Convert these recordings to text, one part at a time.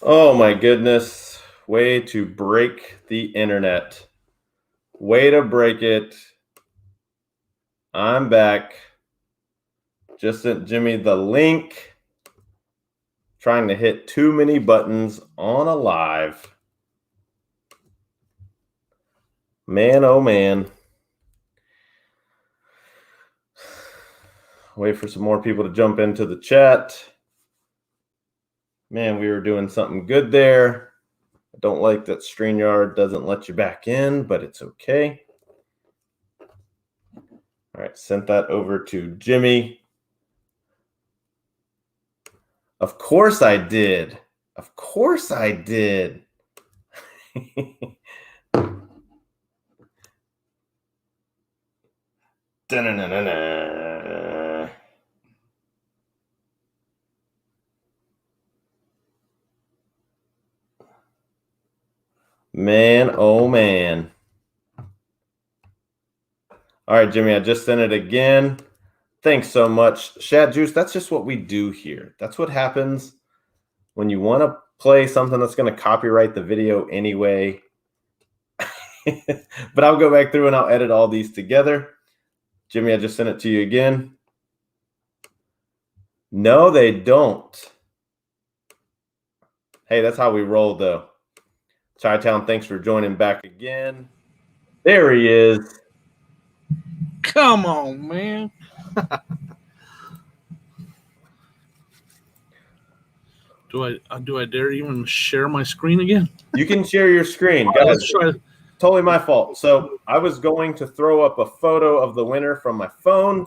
Oh my goodness. Way to break the internet. Way to break it. I'm back. Just sent Jimmy the link. Trying to hit too many buttons on a live. Man, oh man. Wait for some more people to jump into the chat. Man, we were doing something good there. I don't like that StreamYard doesn't let you back in, but it's okay. All right, sent that over to Jimmy. Of course I did. Of course I did. Da-na-na-na-na. Man, oh man. All right, Jimmy, I just sent it again. Thanks so much. Shad Juice, that's just what we do here. That's what happens when you want to play something that's going to copyright the video anyway. But I'll go back through and I'll edit all these together. Jimmy, I just sent it to you again. No, they don't. Hey, that's how we roll, though. Chi-Town, thanks for joining back again. There he is. Come on, man. Do I dare even share my screen again? You can share your screen. Guys, let's try. Totally my fault. So I was going to throw up a photo of the winner from my phone.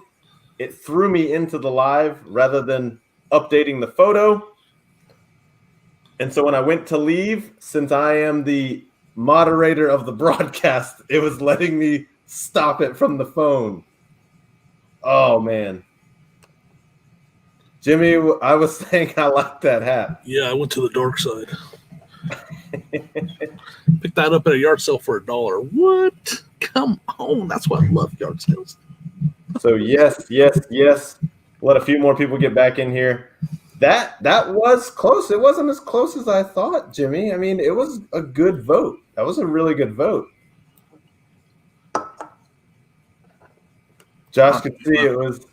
It threw me into the live rather than updating the photo. And so when I went to leave, since I am the moderator of the broadcast, it was letting me stop it from the phone. Oh, man. Jimmy, I was saying I like that hat. Yeah, I went to the dark side. Picked that up at a yard sale for $1. What? Come on. That's why I love yard sales. So yes. Let a few more people get back in here. That was close. It wasn't as close as I thought, Jimmy. I mean, it was a good vote. That was a really good vote. Josh could see it was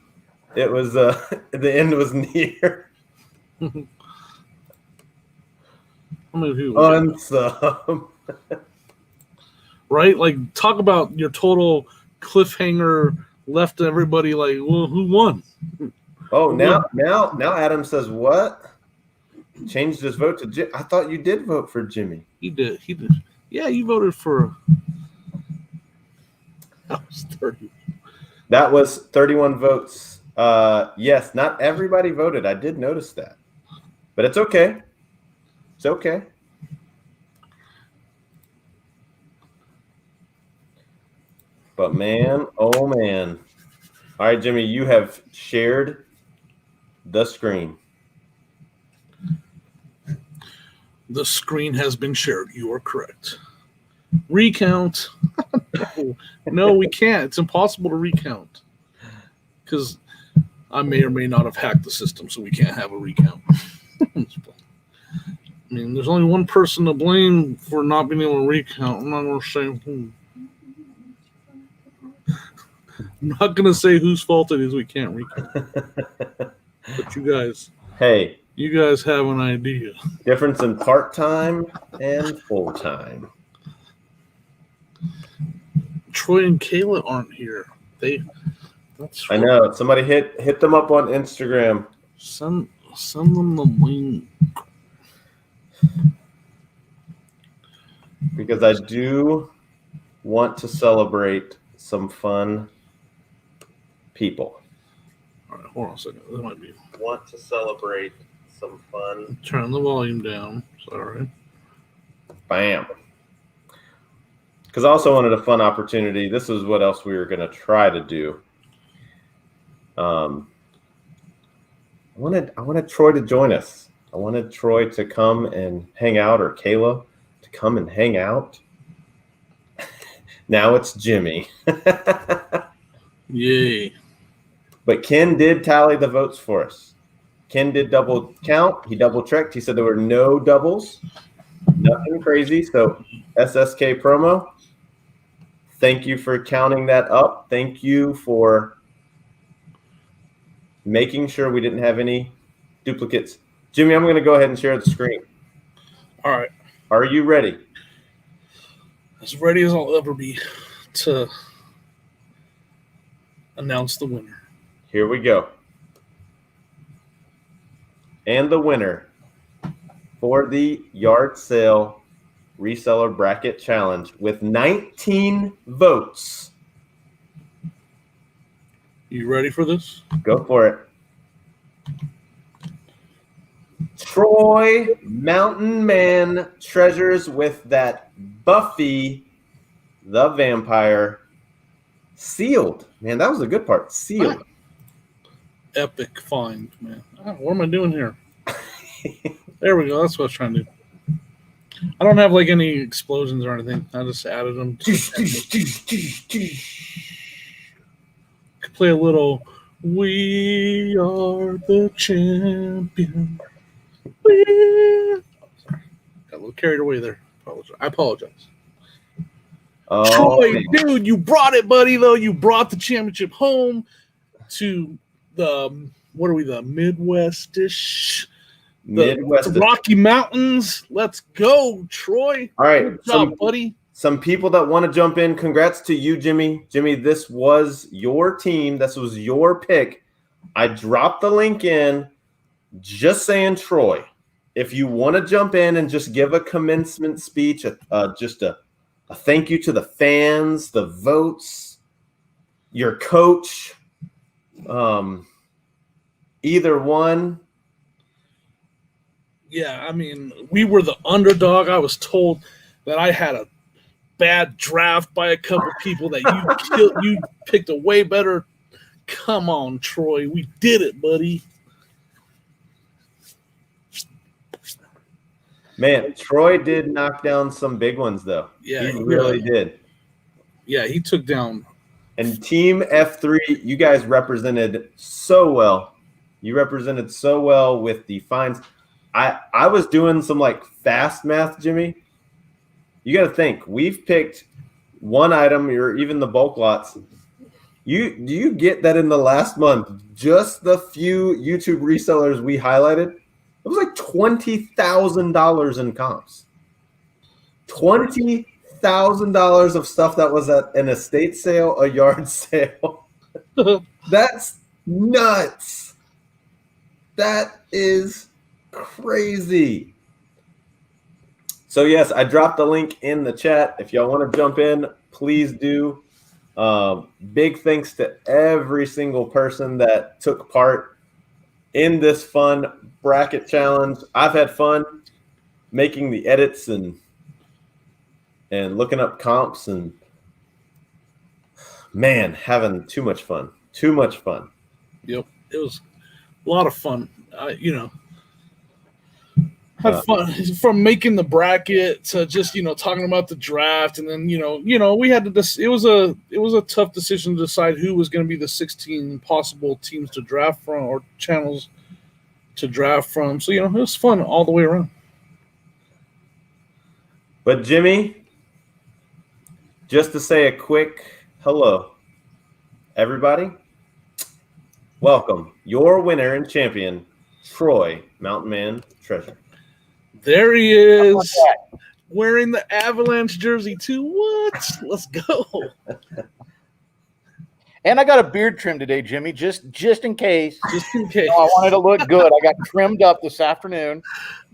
the end was near. Unsub. Right? Like, talk about your total cliffhanger left everybody like, well, who won? Oh, now Adam says what? Changed his vote to Jimmy. I thought you did vote for Jimmy. He did. Yeah, you voted for. That was 30. That was 31 votes. Yes, not everybody voted. I did notice that. But it's okay. It's okay. But man, oh man. All right, Jimmy, you have shared the screen. The screen has been shared. You are correct. Recount. No, we can't. It's impossible to recount. Because I may or may not have hacked the system, so we can't have a recount. I mean, there's only one person to blame for not being able to recount. I'm not going to say who. I'm not going to say whose fault it is we can't recount. But you guys. Hey. You guys have an idea. Difference in part-time and full-time. Troy and Kayla aren't here. I know. Somebody hit them up on Instagram. Send them the link. Because I do want to celebrate some fun people. All right, hold on a second. That might be. Want to celebrate some fun. Turn the volume down. Sorry. Bam. Because I also wanted a fun opportunity. This is what else we were going to try to do. I wanted Troy to join us. I wanted Troy to come and hang out, or Kayla to come and hang out. Now it's Jimmy. Yay. But Ken did tally the votes for us. Ken did double count. He double checked. He said there were no doubles, nothing crazy. So SSK promo. Thank you for counting that up. Thank you for making sure we didn't have any duplicates. Jimmy, I'm going to go ahead and share the screen. All right. Are you ready? As ready as I'll ever be to announce the winner. Here we go. And the winner for the yard sale reseller bracket challenge with 19 votes. You ready for this? Go for it. Troy Mountain Man Treasures with that Buffy the Vampire sealed. Man, that was a good part. Sealed. Epic find, man. What am I doing here? There we go. That's what I was trying to do. I don't have like any explosions or anything. I just added them. Could play a little "We Are the Champion." Sorry. Got a little carried away there. I apologize. Oh, Troy, man. dude, you brought it, buddy, though. You brought the championship home to the, what are we, the Midwest-ish? The Rocky Mountains. Let's go, Troy. All right. Good job, buddy. Some people that want to jump in, congrats to you, Jimmy. Jimmy, this was your team. This was your pick. I dropped the link in just saying, Troy, if you want to jump in and just give a commencement speech, just a thank you to the fans, the votes, your coach, either one. Yeah, I mean, we were the underdog. I was told that I had a bad draft by a couple people that you killed. You picked a way better. Come on, Troy. We did it, buddy. Man, Troy did knock down some big ones, though. Yeah, he really did. Yeah, he took down. And Team F3, you guys represented so well. You represented so well with the finds. I was doing some like fast math, Jimmy. You got to think. We've picked one item, or even the bulk lots. Do you get that in the last month? Just the few YouTube resellers we highlighted, it was like $20,000 in comps. $20,000 of stuff that was at an estate sale, a yard sale. That's nuts. That is crazy. So yes, I dropped the link in the chat. If y'all want to jump in, please do. Big thanks to every single person that took part in this fun bracket challenge. I've had fun making the edits and looking up comps, and man, having too much fun. Too much fun. Yep, it was a lot of fun. Had fun from making the bracket to just talking about the draft, and then we had to. It was a tough decision to decide who was going to be the 16 possible teams to draft from or channels to draft from. So it was fun all the way around. But Jimmy, just to say a quick hello, everybody. Welcome, your winner and champion, Troy Mountain Man Treasure. There he is, wearing the Avalanche jersey too. What? Let's go. And I got a beard trim today, Jimmy, just in case. Just in case. I wanted to look good. I got trimmed up this afternoon.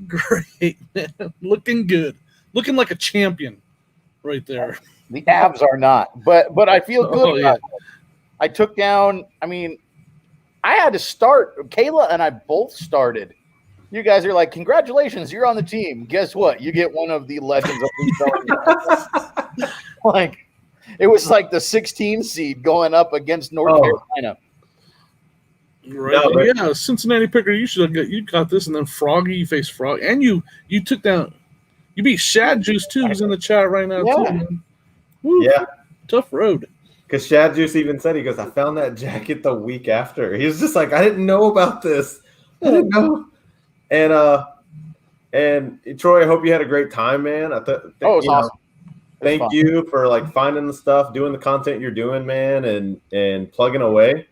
Great, man. Looking good. Looking like a champion right there. The abs are not, but I feel good. Oh, yeah. I took down, I had to start. Kayla and I both started. You guys are like, congratulations, you're on the team. Guess what? You get one of the legends of the Like, it was like the 16 seed going up against North Carolina. Right. No, yeah, Cincinnati picker, you got this, and then Froggy, you faced Frog. And you took down, you beat Shad Juice too, who's in the chat right now, too, man. Woo, yeah. Tough road. Because Shad Juice even said, he goes, I found that jacket the week after. He was just like, I didn't know about this. I didn't know. And Troy, I hope you had a great time, man. It was awesome. Thank you for like finding the stuff, doing the content you're doing, man, and plugging away.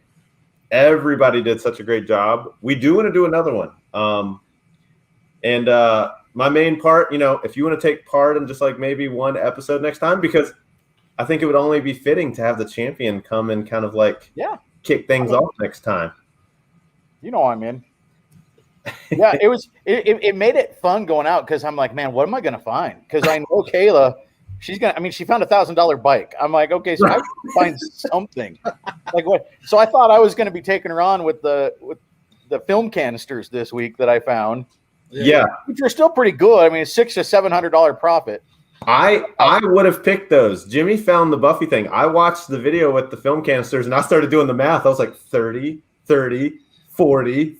Everybody did such a great job. We do want to do another one. And my main part, if you want to take part in just like maybe one episode next time, because I think it would only be fitting to have the champion come and kind of like kick things off next time. I'm in. Yeah, it made it fun going out because I'm like, man, what am I gonna find? Because I know Kayla, she found $1,000 bike. I'm like, okay, so I have to find something. Like what? So I thought I was gonna be taking her on with the film canisters this week that I found. Yeah, which are still pretty good. I mean, $600 to $700 profit. I would have picked those. Jimmy found the Buffy thing. I watched the video with the film canisters and I started doing the math. I was like 30, 40,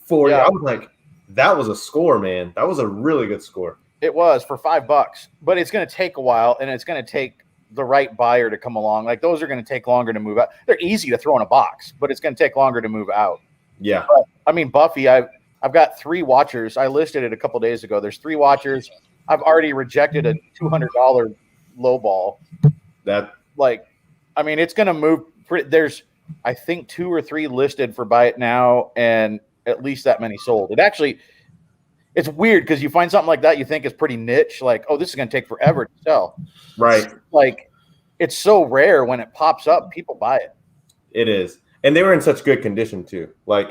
40. Yeah. I was like, that was a score, man. That was a really good score. It was for $5, but it's going to take a while and it's going to take the right buyer to come along. Like those are going to take longer to move out. They're easy to throw in a box, but it's going to take longer to move out. Yeah. But, I mean, Buffy, I've got 3 watchers. I listed it a couple days ago. There's 3 watchers. I've already rejected a $200 low ball. It's going to move. There's, I think, 2 or 3 listed for buy it now, and at least that many sold. It's weird because you find something like that you think is pretty niche, like, oh, this is going to take forever to sell. Right. Like, it's so rare when it pops up, people buy it. It is, and they were in such good condition too. Like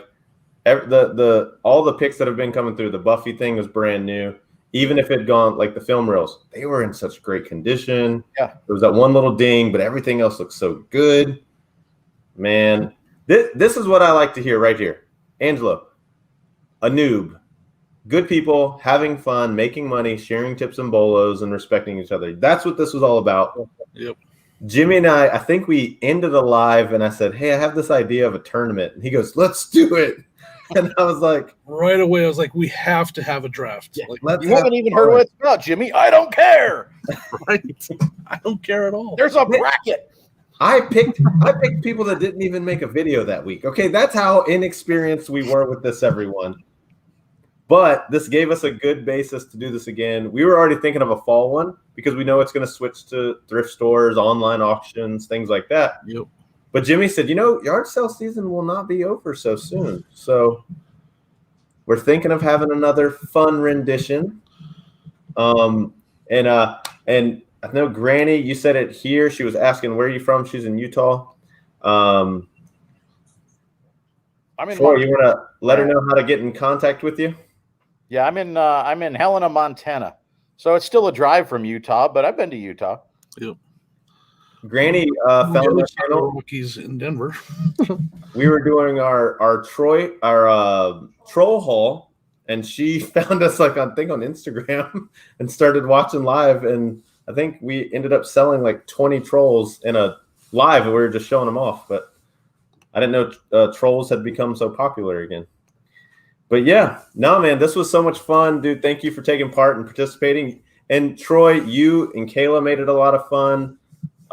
all the picks that have been coming through, the Buffy thing was brand new. Even if it had gone like the film reels, they were in such great condition. Yeah. There was that one little ding, but everything else looks so good. Man, this is what I like to hear right here. Angelo, a noob, good people, having fun, making money, sharing tips and bolos, and respecting each other. That's what this was all about. Yep. Jimmy and I think we ended a live, and I said, hey, I have this idea of a tournament. And he goes, let's do it. And I was like, right away, I was like, we have to have a draft. Yeah, like, you haven't even heard what it's about, Jimmy. I don't care. Right? I don't care at all. There's a bracket. I picked people that didn't even make a video that week. Okay, that's how inexperienced we were with this, everyone. But this gave us a good basis to do this again. We were already thinking of a fall one because we know it's going to switch to thrift stores, online auctions, things like that. Yep. But Jimmy said, yard sale season will not be over so soon. So we're thinking of having another fun rendition. And I know Granny, you said it here. She was asking, where are you from? She's in Utah. I'm in. Troy, you want to let her know how to get in contact with you? Yeah, I'm in Helena, Montana. So it's still a drive from Utah, but I've been to Utah. Yep. Granny found our channel. Rookies in Denver. We were doing our troll haul, and she found us like on Instagram and started watching live. And I think we ended up selling like 20 trolls in a live, and we were just showing them off. But I didn't know trolls had become so popular again. But yeah, no, man, this was so much fun, dude. Thank you for taking part and participating. And Troy, you and Kayla made it a lot of fun.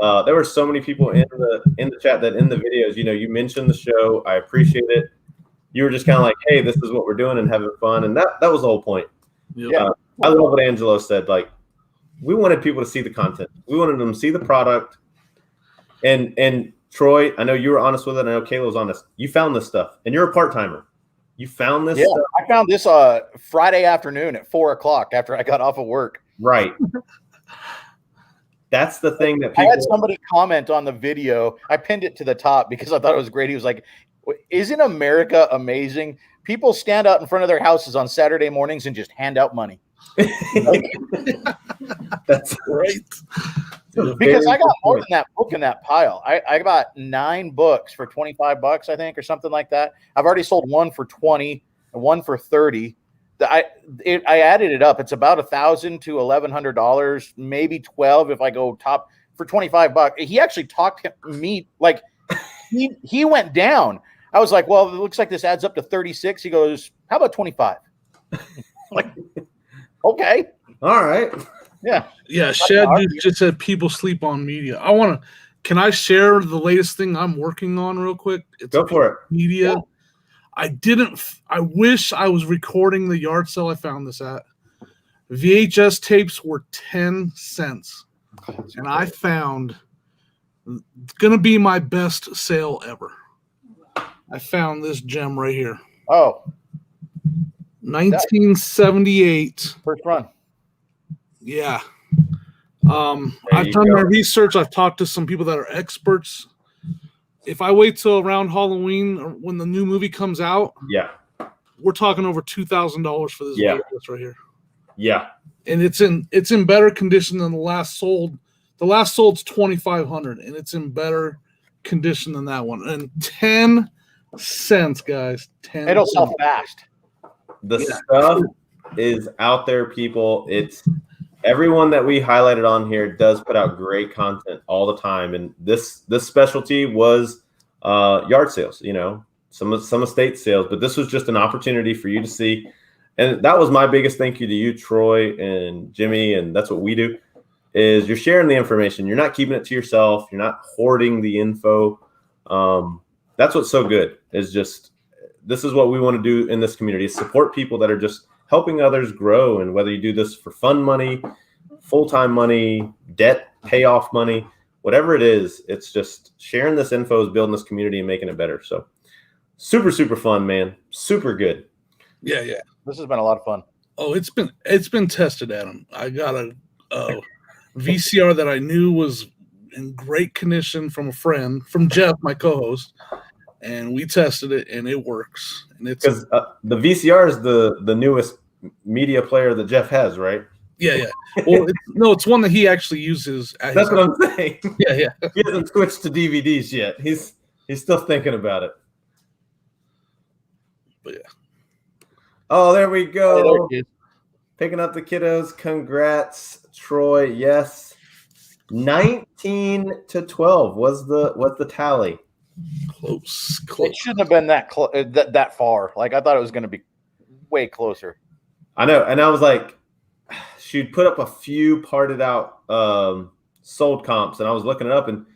There were so many people in the chat that in the videos, you mentioned the show. I appreciate it. You were just kind of like, hey, this is what we're doing and having fun. And that was the whole point. Yeah. I love what Angelo said. Like, we wanted people to see the content. We wanted them to see the product. And Troy, I know you were honest with it. I know Kayla was honest. You found this stuff, and you're a part-timer. You found this stuff? I found this Friday afternoon at 4:00 after I got off of work. Right. That's the thing that people... I had somebody comment on the video. I pinned it to the top because I thought it was great. He was like, isn't America amazing? People stand out in front of their houses on Saturday mornings and just hand out money. That's right. Because I got more than that book in that pile. I got 9 books for $25, I think, or something like that. I've already sold one for $20 and one for $30. I added it up. It's about $1,000 to $1,100, maybe $1,200 if I go top for $25. He actually talked to me like he went down. I was like, well, it looks like this adds up to 36. He goes, how about 25? Like, okay, all right, yeah. Shad just said people sleep on media. Can I share the latest thing I'm working on real quick? It's go for it. Media. Yeah. I wish I was recording the yard sale I found this at. VHS tapes were 10 cents. And I found it's going to be my best sale ever. I found this gem right here. Oh, 1978. first run. Yeah. I've done my research. I've talked to some people that are experts. If I wait till around Halloween or when the new movie comes out, we're talking over $2,000 for this VHS right here. Yeah. And it's in better condition than the last sold. The last sold's $2,500, and it's in better condition than that one. And 10 cents, guys. 10 It'll cents. sell fast. The stuff is out there, people. It's everyone that we highlighted on here does put out great content all the time. And this specialty was yard sales, some estate sales, but this was just an opportunity for you to see. And that was my biggest thank you to you, Troy and Jimmy. And that's what we do. Is you're sharing the information. You're not keeping it to yourself. You're not hoarding the info. That's what's so good is just, this is what we want to do in this community is support people that are just helping others grow. And whether you do this for fun money, full-time money, debt payoff money, whatever it is, it's just sharing this info is building this community and making it better. So super, super fun, man. Super good. Yeah. This has been a lot of fun. Oh, it's been tested, Adam. I got a VCR that I knew was in great condition from a friend, from Jeff, my co-host, and we tested it, and it works. And it's because the VCR is the newest media player that Jeff has, right? Yeah. Well, it's one that he actually uses. That's what I'm saying. Yeah. He hasn't switched to DVDs yet. He's still thinking about it. But yeah. Oh, there we go. Hey, Picking up the kiddos. Congrats, Troy. Yes. 19-12 was the tally. Close. It shouldn't have been that far. Like I thought it was going to be way closer. I know, and I was like, she'd put up a few parted out sold comps, and I was looking it up, and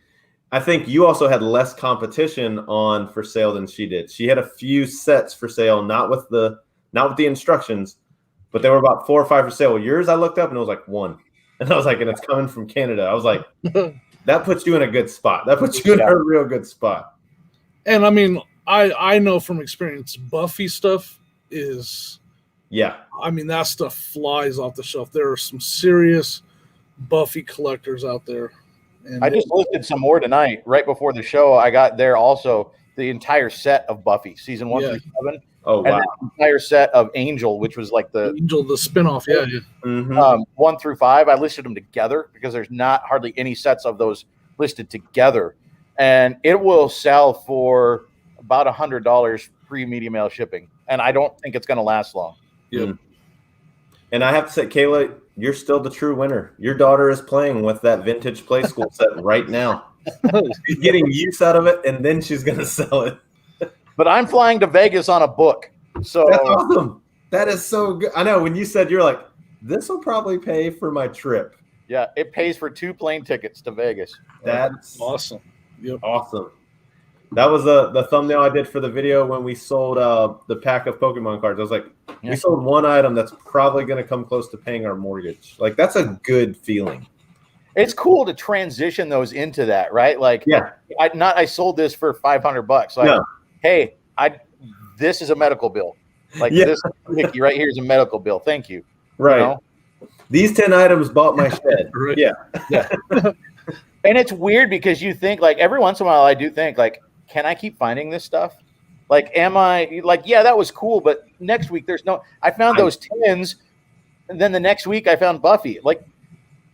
I think you also had less competition on for sale than she did. She had a few sets for sale, not with the instructions, but there were about 4 or 5 for sale. Yours, I looked up, and it was like 1. And I was like, and it's coming from Canada. I was like, that puts you in a good spot. That puts you in a real good spot. And I mean, I know from experience, Buffy stuff is, I mean, that stuff flies off the shelf. There are some serious Buffy collectors out there. And I just listed some more tonight. Right before the show, I got there also the entire set of Buffy, season 1 through 7. Oh, wow. And the entire set of Angel, which was like the spinoff, yeah. Mm-hmm. 1 through 5. I listed them together because there's not hardly any sets of those listed together. And it will sell for about $100 pre-media mail shipping. And I don't think it's going to last long. Yep. And I have to say, Kayla, you're still the true winner. Your daughter is playing with that vintage play school set right now. She's getting use out of it, and then she's going to sell it. But I'm flying to Vegas on a book. So that's awesome. That is so good. I know when you said you're like, this will probably pay for my trip. Yeah, it pays for 2 plane tickets to Vegas. That's awesome. Yep. Awesome. That was the thumbnail I did for the video when we sold the pack of Pokemon cards. I was like, we sold one item that's probably going to come close to paying our mortgage. Like, that's a good feeling. It's cool to transition those into that, right? Like, I sold this for $500. Like, hey, this is a medical bill. Like this Mickey right here is a medical bill. Thank you. Right. You know? These 10 items bought my shed. Right. Yeah. And it's weird because you think, like, every once in a while I do think, like, can I keep finding this stuff? Like, am I like, yeah, that was cool, but next week there's no. I found those tins, and then the next week I found Buffy. Like,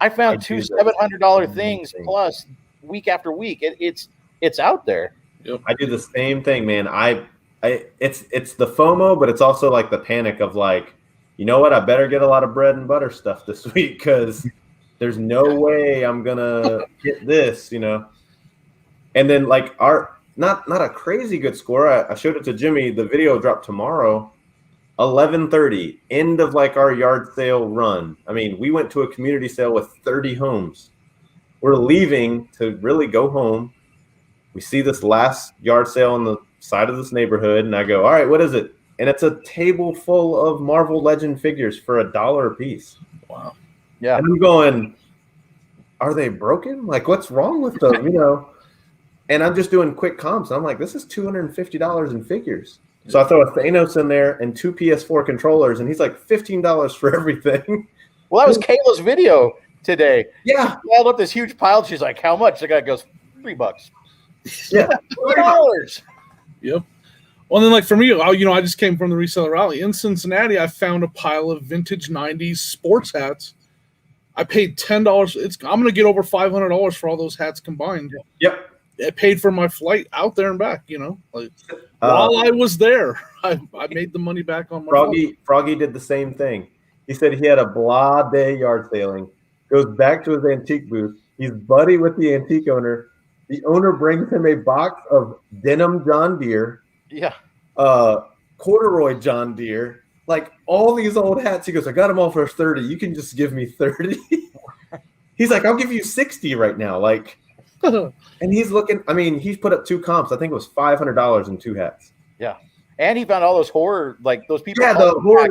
I found 2 $700 things plus week after week. It's out there. Yep. I do the same thing, man. It's the FOMO, but it's also like the panic of like, you know what? I better get a lot of bread and butter stuff this week because there's no way I'm gonna get this, you know. And then like our not a crazy good score. I showed it to Jimmy. The video dropped tomorrow, 11:30, end of like our yard sale run. I mean, we went to a community sale with 30 homes. We're leaving to really go home. We see this last yard sale side of this neighborhood, and I go, all right, what is it? And it's a table full of Marvel Legend figures for $1 a piece. Wow. Yeah. And I'm going, are they broken? Like, what's wrong with them? You know? And I'm just doing quick comps. I'm like, this is $250 in figures. So I throw a Thanos in there and 2 PS4 controllers, and he's like $15 for everything. Well, that was Kayla's video today. Yeah. She piled up this huge pile. She's like, how much? The guy goes, $3. Yeah. $3. Yep. Well, then, like for me, I just came from the reseller rally in Cincinnati. I found a pile of vintage '90s sports hats. I paid $10. I'm gonna get over $500 for all those hats combined. Yep. It paid for my flight out there and back. Like while I was there, I made the money back on my Froggy did the same thing. He said he had a blah day yard sailing. Goes back to his antique booth. He's buddy with the antique owner. The owner brings him a box of denim John Deere. Yeah. Corduroy John Deere. Like all these old hats. He goes, I got them all for 30. You can just give me 30. He's like, I'll give you 60 right now. Like, and he's looking. I mean, he's put up 2 comps. I think it was $500 in 2 hats. Yeah. And he found all those horror, like those people. Yeah, the horror.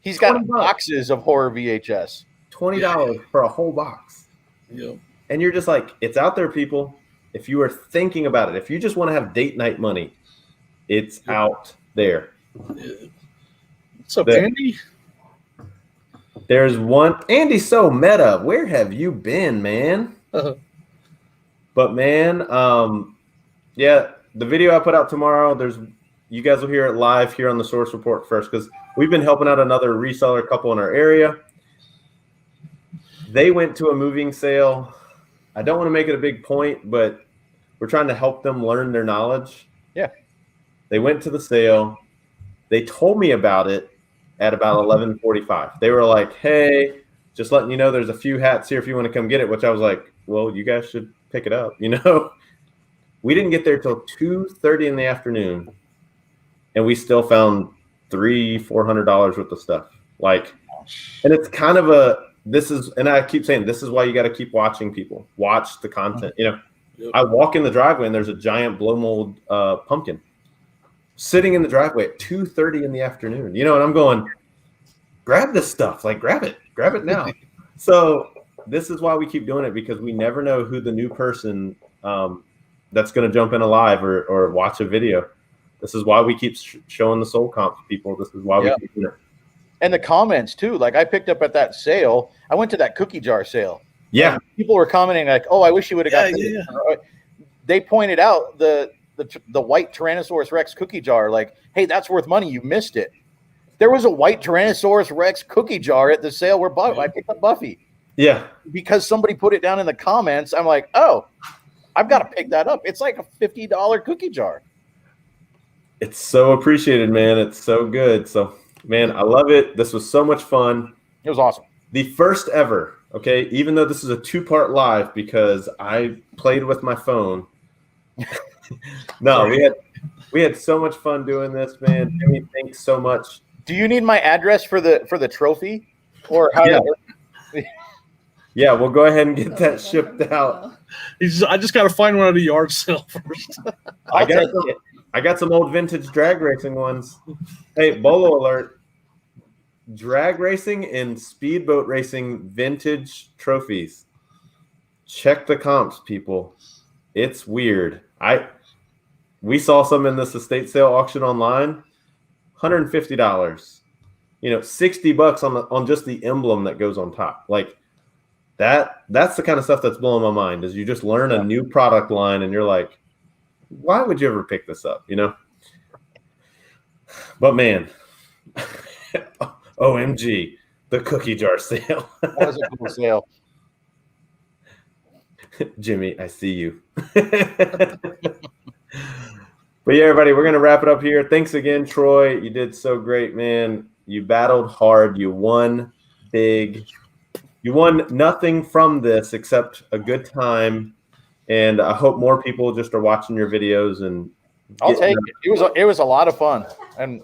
He's got boxes of horror VHS. $20 for a whole box. Yep. And you're just like, it's out there, people. If you are thinking about it, if you just want to have date night money, it's out there. What's up, Andy? There's one. Andy, so meta. Where have you been, man? But man, yeah, the video I put out tomorrow, you guys will hear it live here on the Source Report first, because we've been helping out another reseller couple in our area. They went to a moving sale. I don't want to make it a big point, but we're trying to help them learn their knowledge. Yeah. They went to the sale. They told me about it at about 11:45. They were like, hey, just letting you know there's a few hats here if you want to come get it, which I was like, well, you guys should pick it up, We didn't get there till 2:30 in the afternoon, and we still found $300-400 worth of stuff. Like, and it's kind of and I keep saying, this is why you got to keep watching people. Watch the content. Yep. I walk in the driveway and there's a giant blow mold pumpkin sitting in the driveway at 2:30 in the afternoon. And I'm going, grab this stuff. Like, grab it now. So this is why we keep doing it, because we never know who the new person that's going to jump in live or watch a video. This is why we keep showing the soul comp to people. This is why we keep doing it. And the comments too. Like, I picked up at that sale. I went to that cookie jar sale. Yeah. People were commenting like, "Oh, I wish you would have got." Yeah. They pointed out the white Tyrannosaurus Rex cookie jar. Like, hey, that's worth money. You missed it. There was a white Tyrannosaurus Rex cookie jar at the sale where I picked up Buffy. Yeah. Because somebody put it down in the comments. I'm like, oh, I've got to pick that up. It's like a $50 cookie jar. It's so appreciated, man. It's so good. So, man, I love it. This was so much fun. It was awesome. The first ever, okay, even though this is a 2-part live because I played with my phone. No, we had so much fun doing this, man. Jimmy, thanks so much. Do you need my address for the trophy? Or how Yeah, we'll go ahead and get that shipped out. I just got to find one at a yard sale first. I got some old vintage drag racing ones. Hey, Bolo alert. Drag racing and speedboat racing vintage trophies. Check the comps, people. It's weird. We saw some in this estate sale auction online. $150. $60 on just the emblem that goes on top. Like that's the kind of stuff that's blowing my mind, is you just learn a new product line and you're like, why would you ever pick this up? But man, OMG, the cookie jar sale. That was a cool sale. Jimmy, I see you. But yeah, everybody, we're going to wrap it up here. Thanks again, Troy. You did so great, man. You battled hard. You won big. You won nothing from this except a good time. And I hope more people just are watching your videos. And I'll take it. It was a lot of fun. And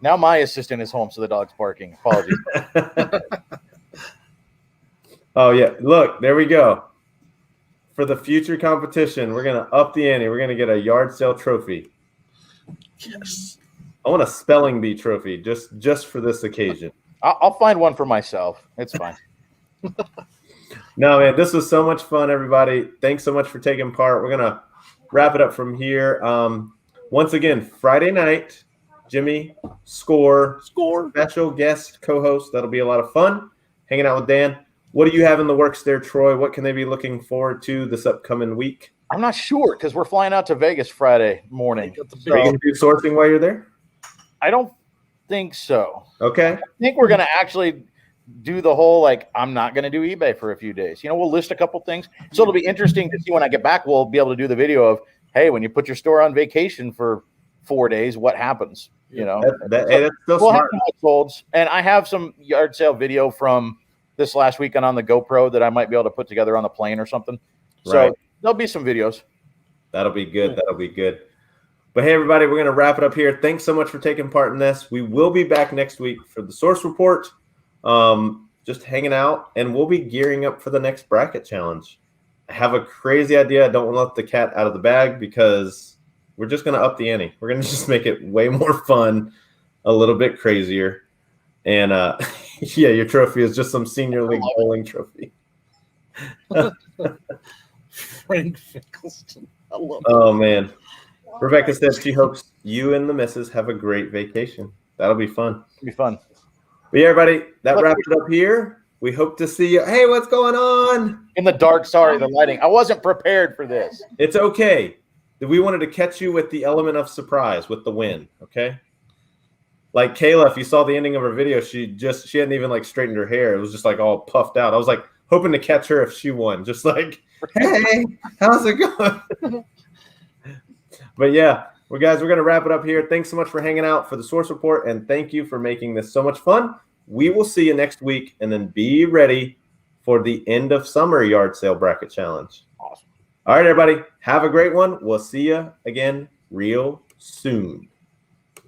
now my assistant is home, so the dog's barking. Apologies. Oh, yeah. Look, there we go. for the future competition, we're going to up the ante. We're going to get a yard sale trophy. Yes. I want a spelling bee trophy just for this occasion. I'll find one for myself. It's fine. No, man, this was so much fun, everybody. Thanks so much for taking part. We're going to wrap it up from here. Once again, Friday night, Jimmy, score, special guest co-host. That'll be a lot of fun. Hanging out with Dan. What do you have in the works there, Troy? What can they be looking forward to this upcoming week? I'm not sure because we're flying out to Vegas Friday morning. Are you going to do sourcing while you're there? I don't think so. Okay. I think we're going to actually do the whole, I'm not going to do eBay for a few days. We'll list a couple things. So it'll be interesting to see when I get back. We'll be able to do the video of, hey, when you put your store on vacation for 4 days, what happens? That's still we'll smart. have holds, and I have some yard sale video from this last weekend on the GoPro that I might be able to put together on the plane or something. So Right. there'll be some videos. That'll be good. That'll be good. But hey, everybody, we're going to wrap it up here. Thanks so much for taking part in this. We will be back next week for the source report. Just hanging out, and we'll be gearing up for the next bracket challenge. I have a crazy idea. I don't want to let the cat out of the bag because we're just going to up the ante. We're going to just make it way more fun, a little bit crazier. And yeah, your trophy is just some senior league bowling trophy. Frank Fickleston. I love it. Oh, man. Rebecca said she hopes you and the missus have a great vacation. That'll be fun. It'll be fun. But yeah, everybody, that wraps it up here. We hope to see you. Hey, what's going on? In the dark, sorry, the lighting. I wasn't prepared for this. It's okay. We wanted to catch you with the element of surprise with the win, okay? Like Kayla, if you saw the ending of her video, she hadn't even straightened her hair. It was just all puffed out. I was hoping to catch her if she won. Just hey, how's it going? But yeah, well, guys, we're going to wrap it up here. Thanks so much for hanging out for the source report, and thank you for making this so much fun. We will see you next week, and then be ready for the end of summer yard sale bracket challenge. Awesome. All right, everybody, have a great one. We'll see you again real soon.